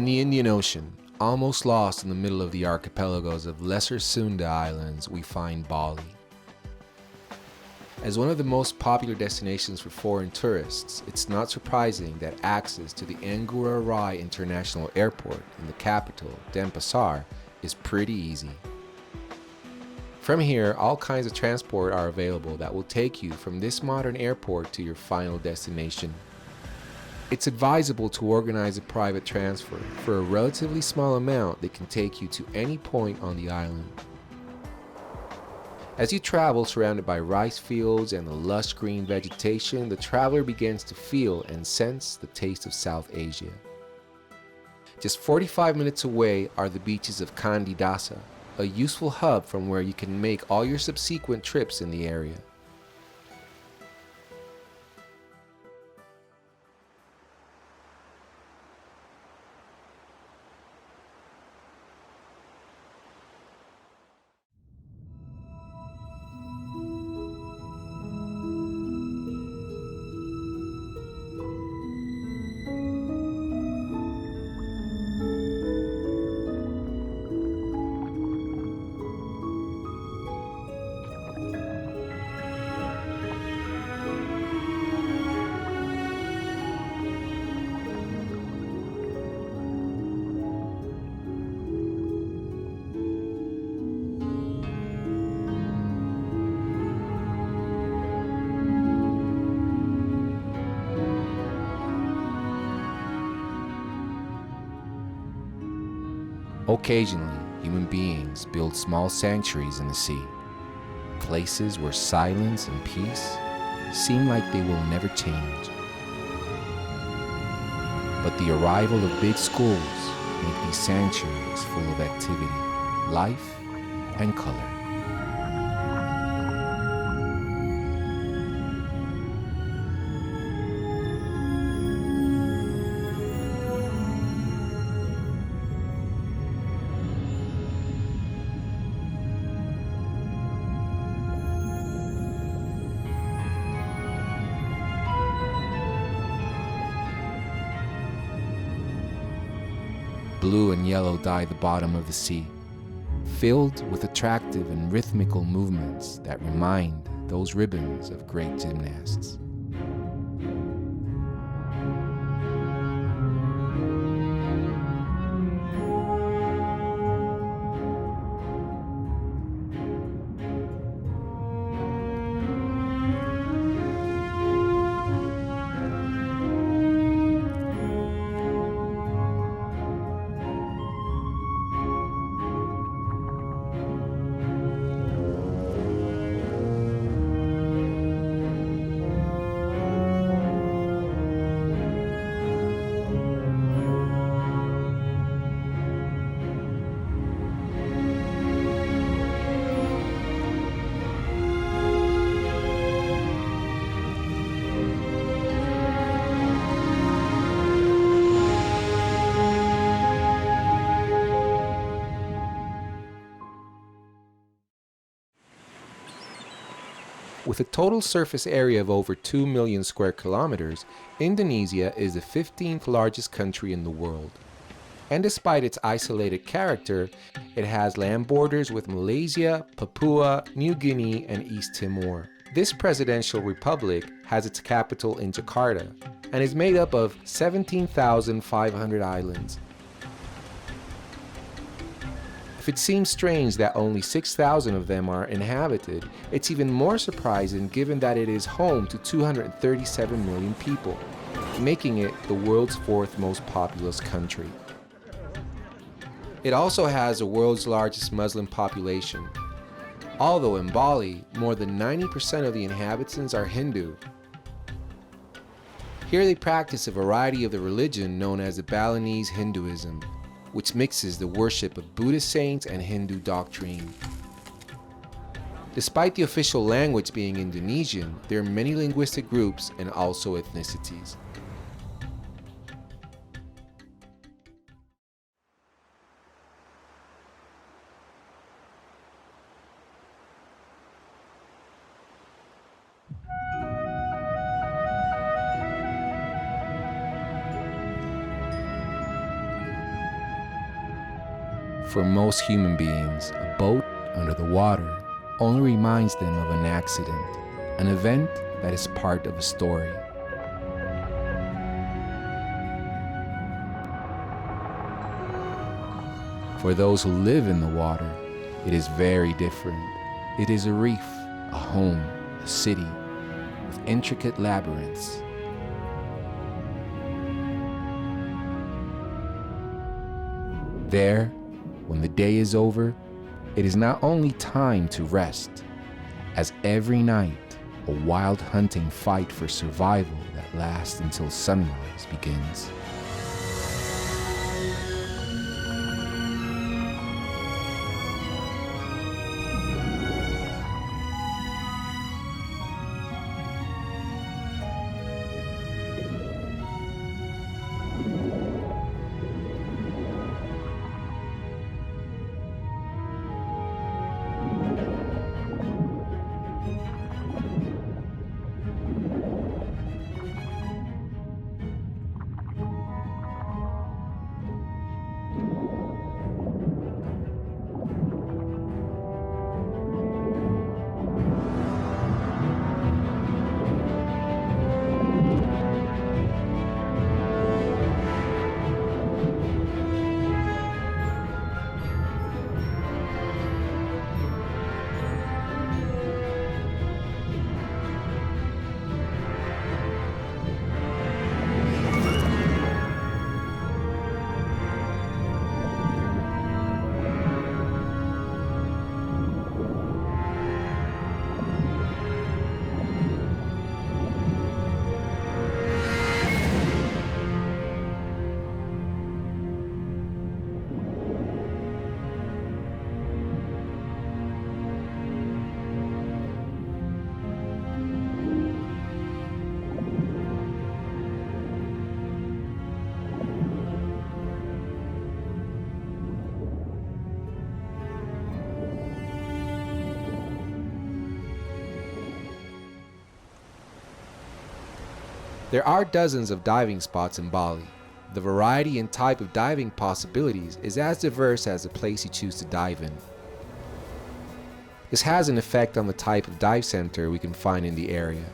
In the Indian Ocean, almost lost in the middle of the archipelagos of Lesser Sunda Islands, we find Bali. As one of the most popular destinations for foreign tourists, it's not surprising that access to the Ngurah Rai International Airport in the capital, Denpasar, is pretty easy. From here, all kinds of transport are available that will take you from this modern airport to your final destination. It's advisable to organize a private transfer for a relatively small amount that can take you to any point on the island. As you travel surrounded by rice fields and the lush green vegetation, the traveler begins to feel and sense the taste of South Asia. Just 45 minutes away are the beaches of Kandidasa, a useful hub from where you can make all your subsequent trips in the area. Occasionally, human beings build small sanctuaries in the sea, places where silence and peace seem like they will never change. But the arrival of big schools make these sanctuaries full of activity, life, and color. Blue and yellow dye the bottom of the sea, filled with attractive and rhythmical movements that remind those ribbons of great gymnasts. With a total surface area of over 2 million square kilometers, Indonesia is the 15th largest country in the world. And despite its isolated character, it has land borders with Malaysia, Papua, New Guinea, and East Timor. This presidential republic has its capital in Jakarta and is made up of 17,500 islands. If it seems strange that only 6,000 of them are inhabited, it's even more surprising given that it is home to 237 million people, making it the world's fourth most populous country. It also has the world's largest Muslim population, although in Bali, more than 90% of the inhabitants are Hindu. Here they practice a variety of the religion known as the Balinese Hinduism, which mixes the worship of Buddhist saints and Hindu doctrine. Despite the official language being Indonesian, there are many linguistic groups and also ethnicities. For most human beings, a boat under the water only reminds them of an accident, an event that is part of a story. For those who live in the water, it is very different. It is a reef, a home, a city, with intricate labyrinths. There, when the day is over, it is not only time to rest, as every night a wild hunting fight for survival that lasts until sunrise begins. There are dozens of diving spots in Bali. The variety and type of diving possibilities is as diverse as the place you choose to dive in. This has an effect on the type of dive center we can find in the area.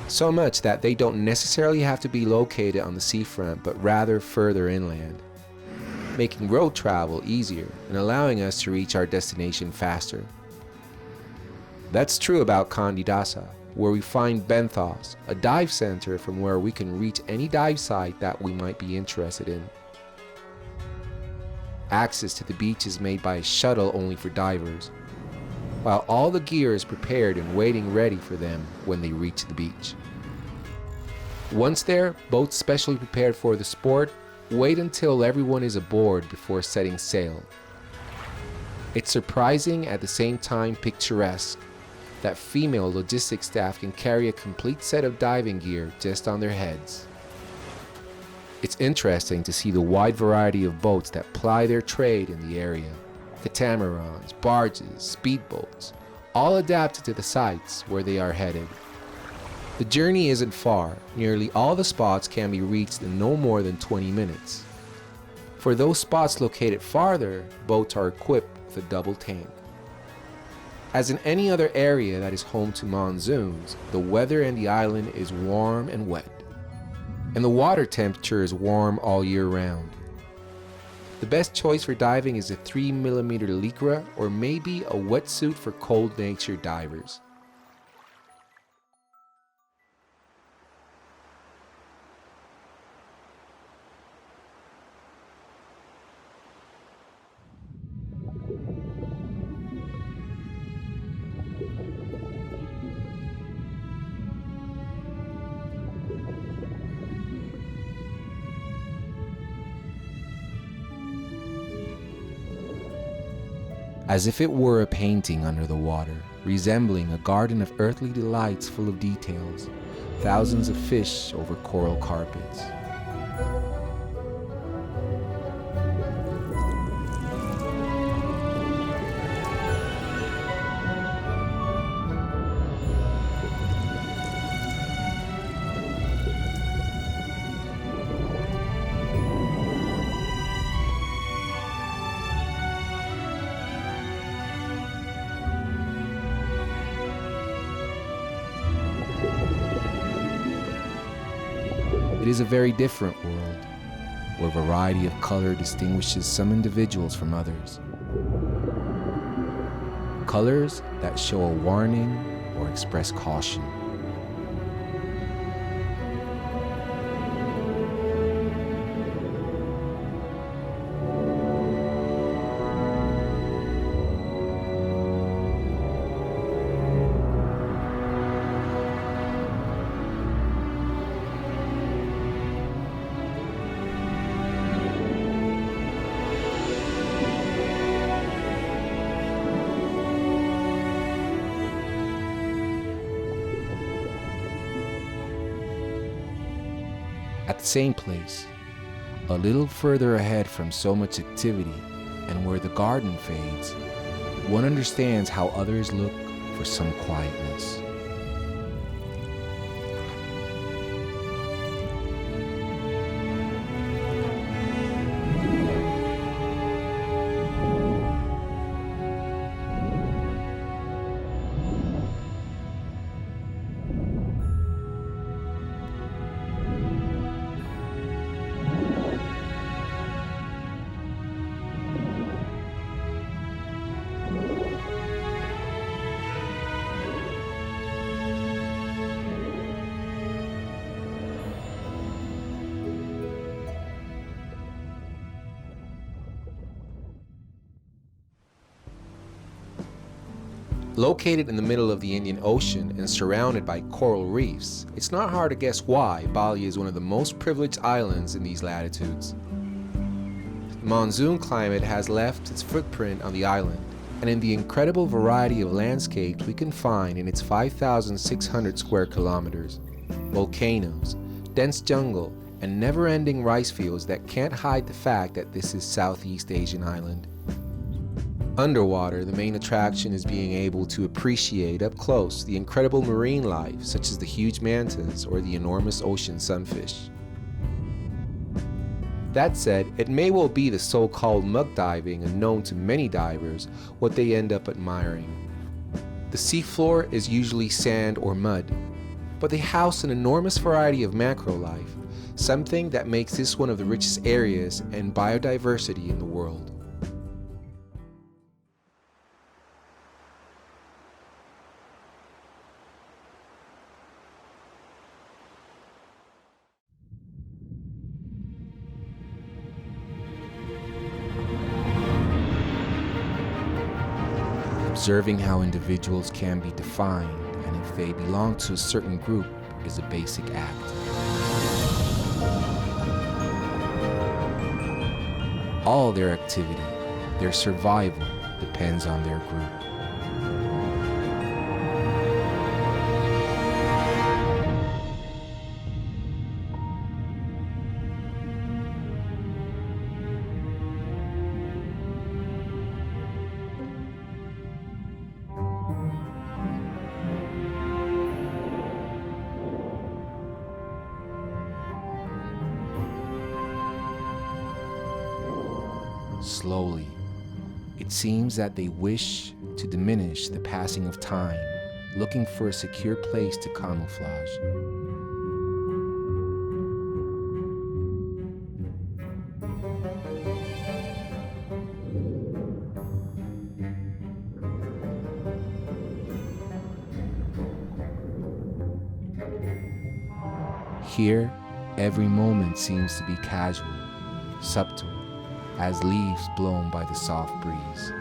So much that they don't necessarily have to be located on the seafront, but rather further inland, making road travel easier and allowing us to reach our destination faster. That's true about Kandidasa, where we find Benthos, a dive center from where we can reach any dive site that we might be interested in. Access to the beach is made by a shuttle only for divers, while all the gear is prepared and waiting ready for them when they reach the beach. Once there, boats specially prepared for the sport wait until everyone is aboard before setting sail. It's surprising at the same time picturesque that female logistics staff can carry a complete set of diving gear just on their heads. It's interesting to see the wide variety of boats that ply their trade in the area. Catamarans, barges, speedboats, all adapted to the sites where they are headed. The journey isn't far. Nearly all the spots can be reached in no more than 20 minutes. For those spots located farther, boats are equipped with a double tank. As in any other area that is home to monsoons, the weather in the island is warm and wet, and the water temperature is warm all year round. The best choice for diving is a 3mm lycra or maybe a wetsuit for cold-natured divers. As if it were a painting under the water, resembling a garden of earthly delights full of details, thousands of fish over coral carpets. It is a very different world, where variety of color distinguishes some individuals from others. Colors that show a warning or express caution. At the same place, a little further ahead from so much activity and where the garden fades, one understands how others look for some quietness. Located in the middle of the Indian Ocean and surrounded by coral reefs, it's not hard to guess why Bali is one of the most privileged islands in these latitudes. The monsoon climate has left its footprint on the island, and in the incredible variety of landscapes we can find in its 5,600 square kilometers, volcanoes, dense jungle, and never-ending rice fields that can't hide the fact that this is Southeast Asian island. Underwater, the main attraction is being able to appreciate up close the incredible marine life, such as the huge mantas or the enormous ocean sunfish. That said, it may well be the so-called mud diving, unknown to many divers, what they end up admiring. The seafloor is usually sand or mud, but they house an enormous variety of macro life, something that makes this one of the richest areas and biodiversity in the world. Observing how individuals can be defined and if they belong to a certain group is a basic act. All their activity, their survival, depends on their group. Slowly, it seems that they wish to diminish the passing of time, looking for a secure place to camouflage. Here, every moment seems to be casual, subtle, as leaves blown by the soft breeze.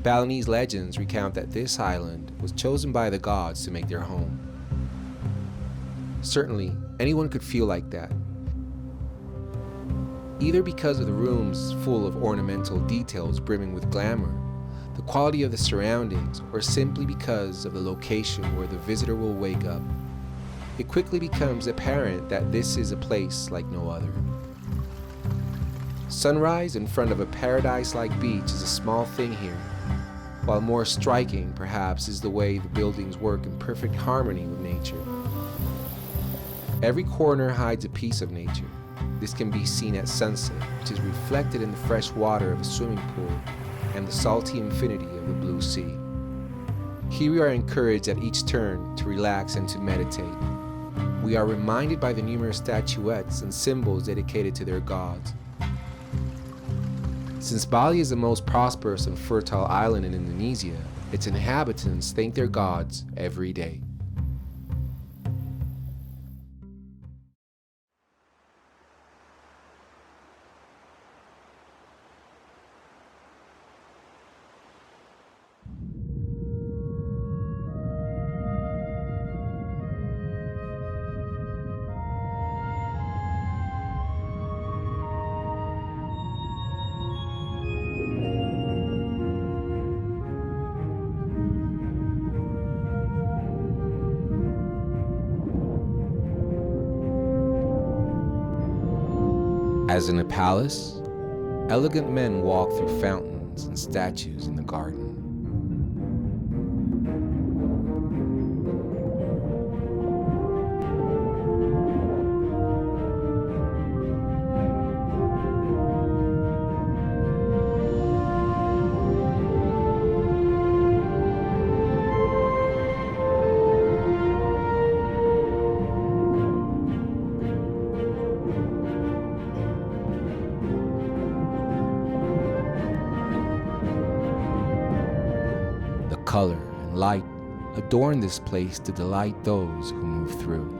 Balinese legends recount that this island was chosen by the gods to make their home. Certainly, anyone could feel like that, either because of the rooms full of ornamental details brimming with glamour, the quality of the surroundings, or simply because of the location where the visitor will wake up. It quickly becomes apparent that this is a place like no other. Sunrise in front of a paradise-like beach is a small thing here, while more striking, perhaps, is the way the buildings work in perfect harmony with nature. Every corner hides a piece of nature. This can be seen at sunset, which is reflected in the fresh water of a swimming pool and the salty infinity of the blue sea. Here we are encouraged at each turn to relax and to meditate. We are reminded by the numerous statuettes and symbols dedicated to their gods. Since Bali is the most prosperous and fertile island in Indonesia, its inhabitants thank their gods every day. As in a palace, elegant men walk through fountains and statues in the garden. Color and light adorn this place to delight those who move through.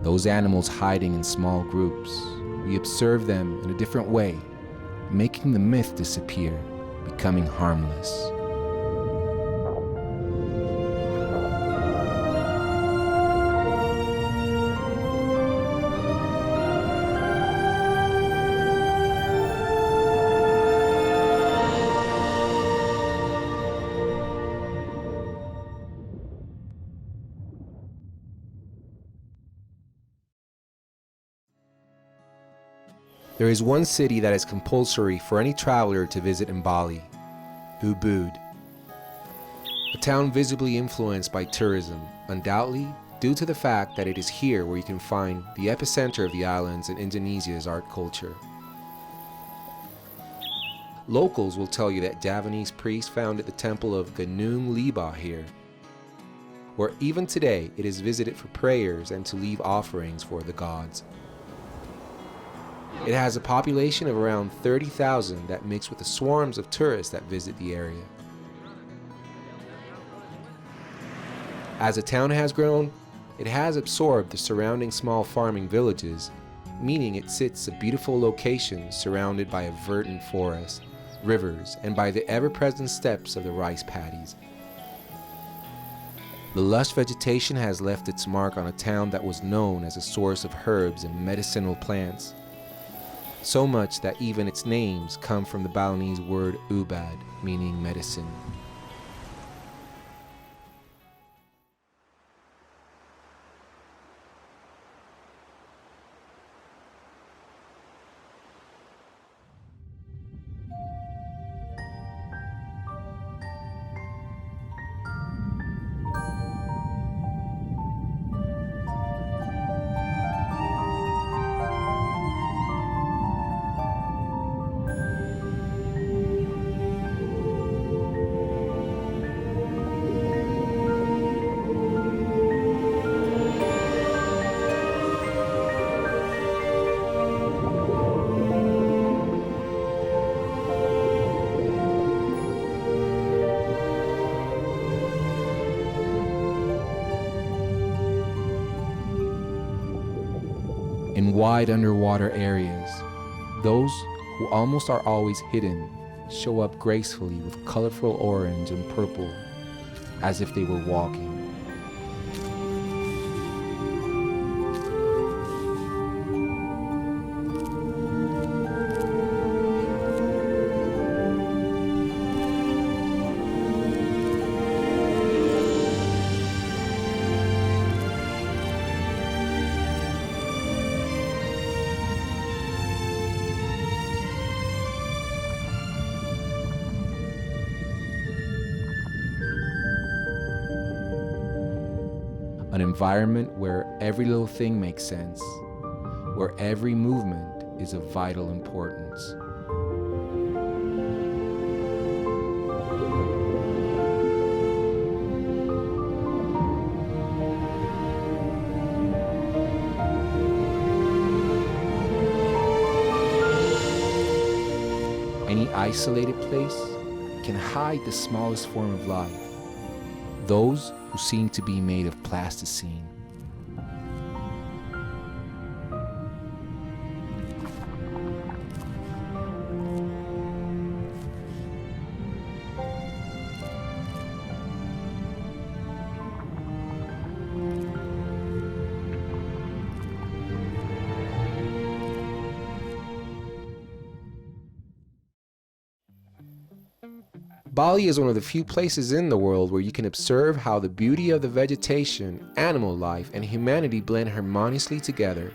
Those animals hiding in small groups, we observe them in a different way, making the myth disappear, becoming harmless. There is one city that is compulsory for any traveler to visit in Bali, Ubud. A town visibly influenced by tourism, undoubtedly due to the fact that it is here where you can find the epicenter of the islands and Indonesia's art culture. Locals will tell you that Javanese priests founded the temple of Gunung Liba here, where even today it is visited for prayers and to leave offerings for the gods. It has a population of around 30,000 that mix with the swarms of tourists that visit the area. As the town has grown, it has absorbed the surrounding small farming villages, meaning it sits a beautiful location surrounded by a verdant forest, rivers, and by the ever-present steps of the rice paddies. The lush vegetation has left its mark on a town that was known as a source of herbs and medicinal plants. So much that even its names come from the Balinese word ubad, meaning medicine. In wide underwater areas, those who almost are always hidden show up gracefully with colorful orange and purple, as if they were walking. An environment where every little thing makes sense, where every movement is of vital importance. Any isolated place can hide the smallest form of life, those who seem to be made of plasticine. Bali is one of the few places in the world where you can observe how the beauty of the vegetation, animal life, and humanity blend harmoniously together.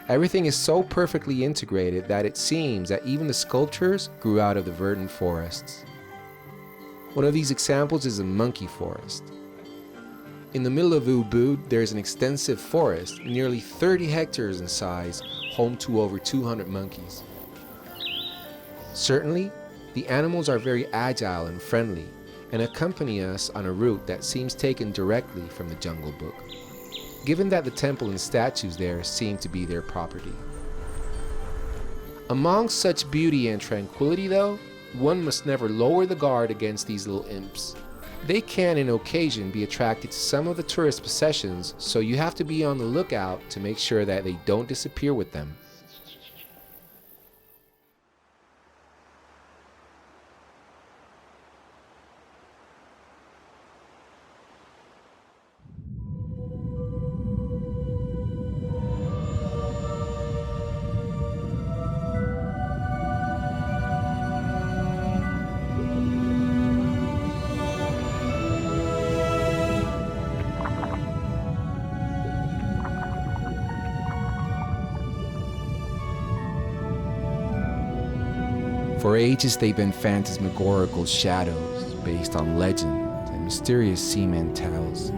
Everything is so perfectly integrated that it seems that even the sculptures grew out of the verdant forests. One of these examples is a monkey forest. In the middle of Ubud, there is an extensive forest, nearly 30 hectares in size, home to over 200 monkeys. Certainly, the animals are very agile and friendly and accompany us on a route that seems taken directly from the Jungle Book, given that the temple and statues there seem to be their property. Among such beauty and tranquility though, one must never lower the guard against these little imps. They can on occasion be attracted to some of the tourist possessions, so you have to be on the lookout to make sure that they don't disappear with them. For ages they've been phantasmagorical shadows based on legends and mysterious seaman tales.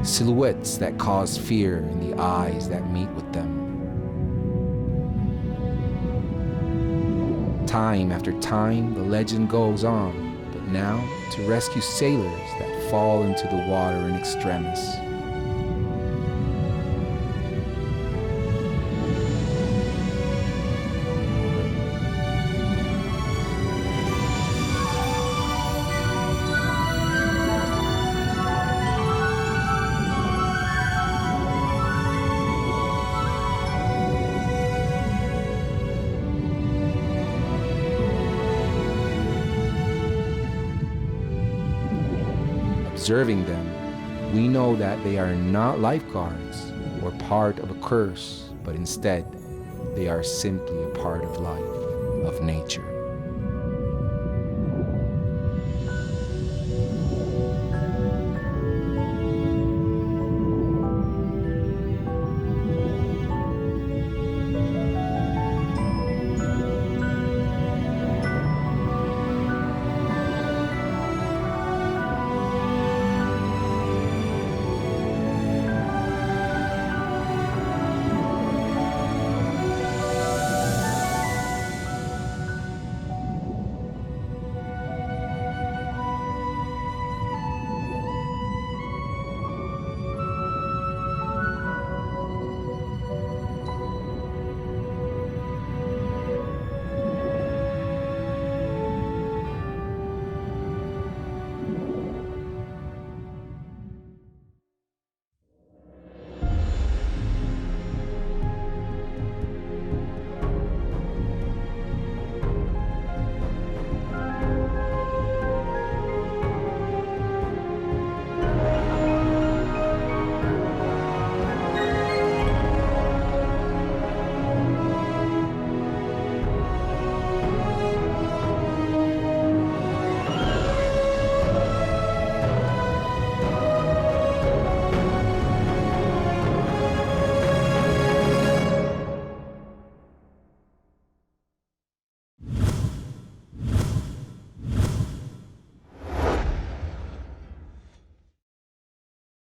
Silhouettes that cause fear in the eyes that meet with them. Time after time the legend goes on, but now to rescue sailors that fall into the water in extremis. Observing them, we know that they are not lifeguards or part of a curse, but instead, they are simply a part of life, of nature.